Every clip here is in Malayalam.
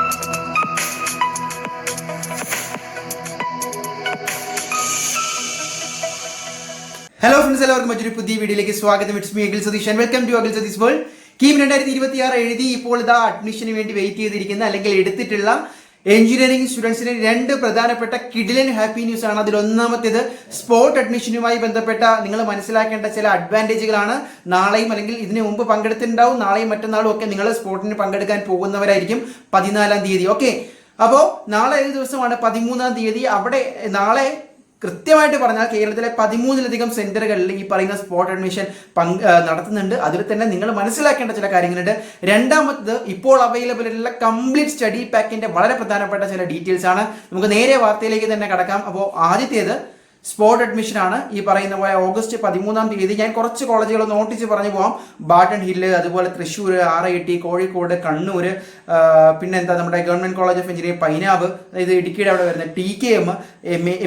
ഹലോ ഫ്രണ്ട്സ്, എല്ലാവർക്കും മറ്റൊരു പുതിയ വീഡിയോയിലേക്ക് സ്വാഗതം. It's me Akhil Satheesh and welcome to Akhil Satheesh world. KEAM 2026 എഴുതി ഇപ്പോൾ ഇതാ അഡ്മിഷന് വേണ്ടി വെയിറ്റ് ചെയ്തിരിക്കുന്ന അല്ലെങ്കിൽ എടുത്തിട്ടുള്ള എഞ്ചിനീയറിംഗ് സ്റ്റുഡൻസിന് രണ്ട് പ്രധാനപ്പെട്ട കിഡിലൻ ഹാപ്പി ന്യൂസ് ആണ്. അതിൽ ഒന്നാമത്തേത് സ്പോട്ട് അഡ്മിഷനുമായി ബന്ധപ്പെട്ട നിങ്ങൾ മനസ്സിലാക്കേണ്ട ചില അഡ്വാൻറ്റേജുകളാണ്. നാളെയും അല്ലെങ്കിൽ ഇതിനു മുമ്പ് പങ്കെടുത്തിട്ടുണ്ടാവും, നാളെയും മറ്റന്നാളും ഒക്കെ നിങ്ങൾ സ്പോട്ടിന് പങ്കെടുക്കാൻ പോകുന്നവരായിരിക്കും 14-ാം തീയതി. ഓക്കെ, അപ്പോൾ നാളെ ഏത് ദിവസമാണ്? 13-ാം തീയതി. അവിടെ നാളെ കൃത്യമായിട്ട് പറഞ്ഞാൽ കേരളത്തിലെ 13-ലധികം സെന്ററുകളിൽ ഈ പറയുന്ന സ്പോട്ട് അഡ്മിഷൻ നടത്തുന്നുണ്ട്. അതിൽ തന്നെ നിങ്ങൾ മനസ്സിലാക്കേണ്ട ചില കാര്യങ്ങളുണ്ട്. രണ്ടാമത്തത് ഇപ്പോൾ അവൈലബിൾ ആയിട്ടുള്ള കംപ്ലീറ്റ് സ്റ്റഡി പാക്കിന്റെ വളരെ പ്രധാനപ്പെട്ട ചില ഡീറ്റെയിൽസ് ആണ്. നമുക്ക് നേരെ വാർത്തയിലേക്ക് തന്നെ കടക്കാം. അപ്പോൾ ആദ്യത്തേത് സ്പോട്ട് അഡ്മിഷൻ ആണ്. ഈ പറയുന്ന പോലെ ഓഗസ്റ്റ് 13-ാം തീയതി ഞാൻ കുറച്ച് കോളേജുകൾ നോട്ടിച്ച് പറഞ്ഞു പോകാം. ബാട്ടൺ ഹില്ല്, അതുപോലെ തൃശ്ശൂർ, RIT, കോഴിക്കോട്, കണ്ണൂർ, പിന്നെ എന്താ നമ്മുടെ government college of engineering Painavu, അതായത് ഇടുക്കിയുടെ അവിടെ വരുന്ന TKM,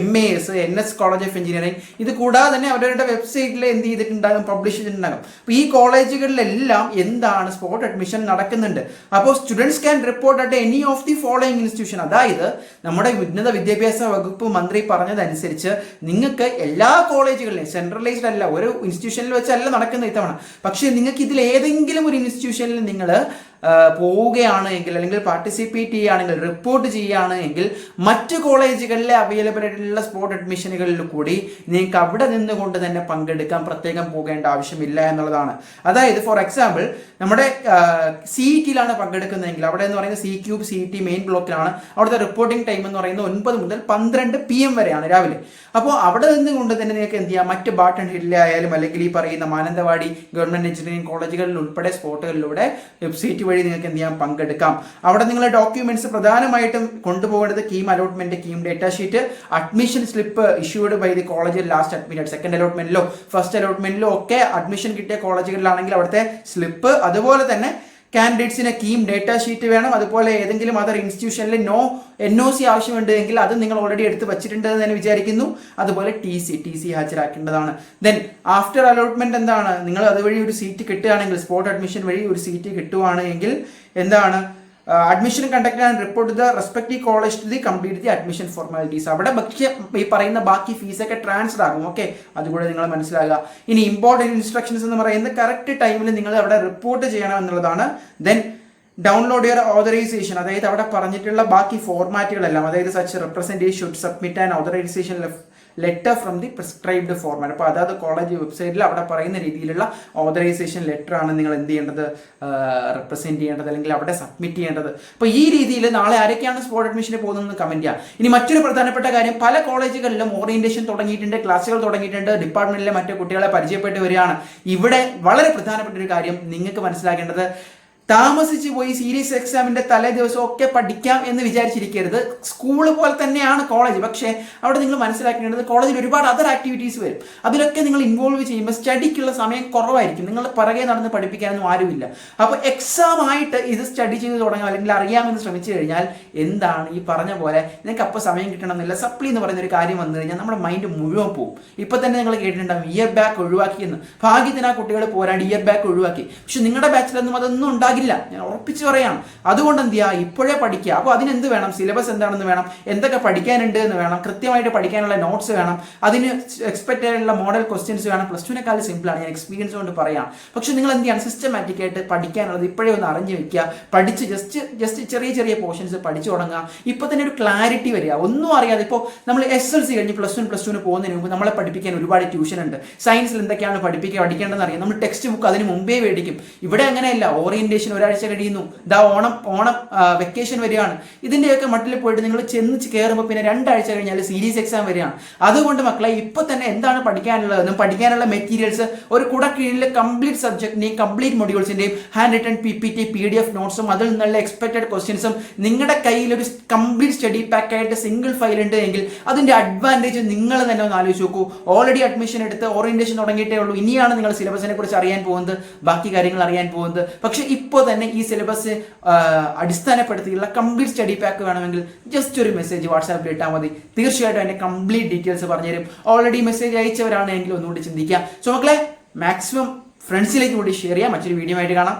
MAS, NS college of engineering. ഇത് കൂടാതെ തന്നെ അവരുടെ വെബ്സൈറ്റിൽ എന്ത് ചെയ്തിട്ടുണ്ടാകും, പബ്ലിഷ് ചെയ്തിട്ടുണ്ടാകും. അപ്പോൾ ഈ കോളേജുകളിലെല്ലാം എന്താണ് സ്പോട്ട് അഡ്മിഷൻ നടക്കുന്നുണ്ട്. അപ്പോൾ students can report at any of the following institution. അതായത് നമ്മുടെ ഉന്നത വിദ്യാഭ്യാസ വകുപ്പ് മന്ത്രി പറഞ്ഞതനുസരിച്ച് നിങ്ങൾക്ക് എല്ലാ കോളേജുകളിലും, സെൻട്രലൈസ്ഡ് അല്ല, ഒരു ഇൻസ്റ്റിറ്റ്യൂഷനിൽ വെച്ചല്ല നടക്കുന്ന ഇത്തവണ, പക്ഷേ നിങ്ങൾക്ക് ഇതിൽ ഏതെങ്കിലും ഒരു ഇൻസ്റ്റിറ്റ്യൂഷനിൽ നിങ്ങൾ പോവുകയാണ് എങ്കിൽ അല്ലെങ്കിൽ പാർട്ടിസിപ്പേറ്റ് ചെയ്യുകയാണെങ്കിൽ, റിപ്പോർട്ട് ചെയ്യുകയാണ് എങ്കിൽ മറ്റു കോളേജുകളിലെ അവൈലബിൾ ആയിട്ടുള്ള സ്പോട്ട് അഡ്മിഷനുകളിൽ കൂടി നിങ്ങൾക്ക് അവിടെ നിന്നുകൊണ്ട് തന്നെ പങ്കെടുക്കാൻ പ്രത്യേകം പോകേണ്ട ആവശ്യമില്ല എന്നുള്ളതാണ്. അതായത് ഫോർ എക്സാമ്പിൾ നമ്മുടെ CET-ലാണ് പങ്കെടുക്കുന്നതെങ്കിൽ അവിടെ എന്ന് പറയുന്നത് C-Cube CET മെയിൻ ബ്ലോക്കിലാണ്. അവിടുത്തെ റിപ്പോർട്ടിംഗ് ടൈം എന്ന് പറയുന്നത് 9 മുതൽ 12 PM വരെയാണ് രാവിലെ. അപ്പോൾ അവിടെ നിന്നുകൊണ്ട് തന്നെ നിങ്ങൾക്ക് എന്ത് ചെയ്യാം, മറ്റ് ബാട്ടൺ ഹില്ലായാലും അല്ലെങ്കിൽ ഈ പറയുന്ന മാനന്തവാടി ഗവൺമെന്റ് എഞ്ചിനീയറിംഗ് കോളേജുകളിൽ ഉൾപ്പെടെ സ്പോട്ടുകളിലൂടെ വെബ്സൈറ്റ് വഴി നിങ്ങൾക്ക് എന്ത് ചെയ്യാം, പങ്കെടുക്കാം. അവിടെ നിങ്ങളുടെ ഡോക്യുമെന്റ്സ് പ്രധാനമായിട്ടും കൊണ്ടുപോകേണ്ടത് KEAM allotment, KEAM data sheet, admission slip issued by the college last admitted. Second അലോട്ട്മെന്റിലോ ഫസ്റ്റ് അലോട്ട്മെന്റിലോ ഒക്കെ അഡ്മിഷൻ കിട്ടിയ കോളേജുകളിലാണെങ്കിൽ അവിടുത്തെ സ്ലിപ്പ്, അതുപോലെ തന്നെ കാൻഡിഡേറ്റ്സിന് കീം ഡേറ്റാ ഷീറ്റ് വേണം. അതുപോലെ ഏതെങ്കിലും അതർ ഇൻസ്റ്റിറ്റ്യൂഷനിൽ NOC ആവശ്യമുണ്ട് എങ്കിൽ അത് നിങ്ങൾ ഓൾറെഡി എടുത്ത് വെച്ചിട്ടുണ്ടെന്ന് തന്നെ വിചാരിക്കുന്നു. അതുപോലെ TC ഹാജരാക്കേണ്ടതാണ്. ദെൻ ആഫ്റ്റർ അലോട്ട്മെന്റ് എന്താണ്, നിങ്ങൾ അതുവഴി ഒരു സീറ്റ് കിട്ടുകയാണെങ്കിൽ, സ്പോട്ട് അഡ്മിഷൻ വഴി ഒരു സീറ്റ് കിട്ടുകയാണെങ്കിൽ എന്താണ്, admission conduct and report the respective college to the complete the admission formalities. അവിടെ ഈ പറയുന്ന ബാക്കി ഫീസൊക്കെ ട്രാൻസ്ഫർ ആകും. ഓക്കെ, അതുകൂടെ നിങ്ങൾ മനസ്സിലാക്കുക. ഇനി ഇമ്പോർട്ടൻറ്റ് ഇൻസ്ട്രക്ഷൻസ് എന്ന് പറയുന്നത് കറക്റ്റ് ടൈമിൽ നിങ്ങൾ അവിടെ റിപ്പോർട്ട് ചെയ്യണം എന്നുള്ളതാണ്. ദെൻ ഡൗൺലോഡ് യുവർ ഓതറൈസേഷൻ, അതായത് അവിടെ പറഞ്ഞിട്ടുള്ള ബാക്കി ഫോർമാറ്റുകളെല്ലാം, അതായത് such representative should submit and authorisation letter from the prescribed format. അപ്പോൾ അതായത് കോളേജ് വെബ്സൈറ്റിൽ അവിടെ പറയുന്ന രീതിയിലുള്ള ഓതറൈസേഷൻ ലെറ്റർ ആണ് നിങ്ങൾ എന്ത് ചെയ്യേണ്ടത്, റെപ്രസെന്റ് ചെയ്യേണ്ടത് അല്ലെങ്കിൽ അവിടെ സബ്മിറ്റ് ചെയ്യേണ്ടത്. അപ്പോൾ ഈ രീതിയിൽ നാളെ ആരൊക്കെയാണ് സ്പോട്ട് അഡ്മിഷന് പോകുന്നതെന്ന് കമന്റ് ചെയ്യാം. ഇനി മറ്റൊരു പ്രധാനപ്പെട്ട കാര്യം, പല കോളേജുകളിലും ഓറിയന്റേഷൻ തുടങ്ങിയിട്ടുണ്ട്, ക്ലാസ്സുകൾ തുടങ്ങിയിട്ടുണ്ട്, ഡിപ്പാർട്ട്മെന്റിലെ മറ്റു കുട്ടികളെ പരിചയപ്പെട്ട് വരികയാണ്. ഇവിടെ വളരെ പ്രധാനപ്പെട്ട ഒരു കാര്യം നിങ്ങൾക്ക് മനസ്സിലാക്കേണ്ടത്, താമസിച്ച് പോയി സീരിയസ് എക്സാമിന്റെ തലേ ദിവസം ഒക്കെ പഠിക്കാം എന്ന് വിചാരിച്ചിരിക്കരുത്. സ്കൂള് പോലെ തന്നെയാണ് കോളേജ്, പക്ഷേ അവിടെ നിങ്ങൾ മനസ്സിലാക്കേണ്ടത് കോളേജിൽ ഒരുപാട് അതർ ആക്ടിവിറ്റീസ് വരും. അതിലൊക്കെ നിങ്ങൾ ഇൻവോൾവ് ചെയ്യുമ്പോൾ സ്റ്റഡിക്കുള്ള സമയം കുറവായിരിക്കും. നിങ്ങൾ പിറകെ നടന്ന് പഠിപ്പിക്കാനൊന്നും ആരുമില്ല. അപ്പോൾ എക്സാം ആയിട്ട് ഇത് സ്റ്റഡി ചെയ്ത് തുടങ്ങാം അല്ലെങ്കിൽ അറിയാമെന്ന് ശ്രമിച്ചു കഴിഞ്ഞാൽ എന്താണ് ഈ പറഞ്ഞ പോലെ നിങ്ങൾക്ക് അപ്പോൾ സമയം കിട്ടണമെന്നില്ല. സപ്ലി എന്ന് പറയുന്ന ഒരു കാര്യം വന്നു കഴിഞ്ഞാൽ നമ്മുടെ മൈൻഡ് മുഴുവൻ പോകും. ഇപ്പൊ തന്നെ നിങ്ങൾ കേട്ടിട്ടുണ്ടാകും ഇയർ ബാക്ക് ഒഴിവാക്കിയെന്ന്. ഭാഗ്യത്തിന് ആ കുട്ടികൾ പോരാണ്ട് ഇയർ ബാക്ക് ഒഴിവാക്കി. പക്ഷെ നിങ്ങളുടെ ബാച്ചിലൊന്നും അതൊന്നും ഉണ്ടാകില്ല, ഞാൻ ഉറപ്പിച്ച് പറയാം. അതുകൊണ്ട് എന്ത് ചെയ്യുക, ഇപ്പോഴേ പഠിക്കുക. അപ്പോൾ അതിനെന്ത് വേണം, സിലബസ് എന്താണെന്ന് വേണം, എന്തൊക്കെ പഠിക്കാനുണ്ട് എന്ന് വേണം, കൃത്യമായിട്ട് പഠിക്കാനുള്ള നോട്ട്സ് വേണം, അതിന് എക്സ്പെക്ട് ചെയ്യാനുള്ള മോഡൽ ക്വസ്റ്റ്യൻസ് വേണം. +2-നെക്കാളും സിമ്പിളാണ്, ഞാൻ എക്സ്പീരിയൻസ് കൊണ്ട് പറയാം. പക്ഷെ നിങ്ങൾ എന്ത് ചെയ്യണം, സിസ്റ്റമാറ്റിക് ആയിട്ട് പഠിക്കാനുള്ളത് ഇപ്പോഴേ ഒന്ന് അറിഞ്ഞു വെക്കുക. പഠിച്ച് ജസ്റ്റ് ചെറിയ പോർഷൻസ് പഠിച്ചു തുടങ്ങുക. ഇപ്പൊ തന്നെ ഒരു ക്ലാരിറ്റി വരിക. ഒന്നും അറിയാതെ ഇപ്പോൾ നമ്മൾ SLC കഴിഞ്ഞ് +1 പോകുന്നതിന് മുമ്പ് നമ്മളെ പഠിപ്പിക്കാൻ ഒരുപാട് ട്യൂഷൻ ഉണ്ട്. സയൻസിൽ എന്തൊക്കെയാണ് പഠിക്കേണ്ടതെന്ന് അറിയാം. നമ്മൾ ടെക്സ്റ്റ് ബുക്ക് അതിന് മുമ്പേ മേടിക്കും. ഇവിടെ അങ്ങനെയല്ല, ഓറിയന്റേഷൻ ഒരാഴ്ച കഴിയുന്നു, ഓണം വെക്കേഷൻ വരികയാണ്. ഇതിന്റെയൊക്കെ മട്ടിൽ പോയിട്ട് നിങ്ങൾ ചെന്ന് കയറുമ്പോൾ പിന്നെ 2 ആഴ്ച കഴിഞ്ഞാൽ സീരീസ് എക്സാം വരികയാണ്. അതുകൊണ്ട് മക്കളെ ഇപ്പൊ തന്നെ എന്താണ് പഠിക്കാനുള്ളതെന്നും പഠിക്കാനുള്ള മെറ്റീരിയൽസ് ഒരു കുടക്കീഴിലെ കംപ്ലീറ്റ് സബ്ജക്റ്റിന്റെയും കംപ്ലീറ്റ് മൊഡ്യൂൾസിന്റെയും ഹാൻഡ് റിട്ടൺ PPT PDF നോട്ട്സും അതിൽ നിന്നുള്ള എക്സ്പെക്റ്റഡ് ക്വസ്റ്റ്യൻസും നിങ്ങളുടെ കയ്യിൽ ഒരു കംപ്ലീറ്റ് സ്റ്റഡി പാക്ക് ആയിട്ട് സിംഗിൾ ഫയൽ ഉണ്ട് എങ്കിൽ അതിന്റെ അഡ്വാൻറ്റേജ് നിങ്ങൾ തന്നെ ഒന്ന് ആലോചിച്ച് നോക്കൂ. ഓൾറെഡി അഡ്മിഷൻ എടുത്ത് ഓറിയന്റേഷൻ തുടങ്ങിയിട്ടേ ഉള്ളൂ. ഇനിയാണ് നിങ്ങൾ സിലബസിനെ കുറിച്ച് അറിയാൻ പോകുന്നത്, ബാക്കി കാര്യങ്ങൾ അറിയാൻ പോകുന്നത്. പക്ഷെ ഇപ്പോൾ തന്നെ ഈ സിലബസ് അടിസ്ഥാനപ്പെടുത്തിയുള്ള കംപ്ലീറ്റ് സ്റ്റഡി പാക്ക് വേണമെങ്കിൽ ജസ്റ്റ് ഒരു മെസ്സേജ് വാട്സാപ്പിൽ ഇട്ടാൽ മതി. തീർച്ചയായിട്ടും അതിന്റെ കംപ്ലീറ്റ് ഡീറ്റെയിൽസ് പറഞ്ഞുതരും. ഓൾറെഡി മെസ്സേജ് അയച്ചവരാണെങ്കിൽ ഒന്നുകൂടി ചിന്തിക്കുക. സോ മക്കളെ, മാക്സിമം ഫ്രണ്ട്സിലേക്ക് കൂടി ഷെയർ ചെയ്യാം. മറ്റൊരു വീഡിയോ ആയിട്ട് കാണാം.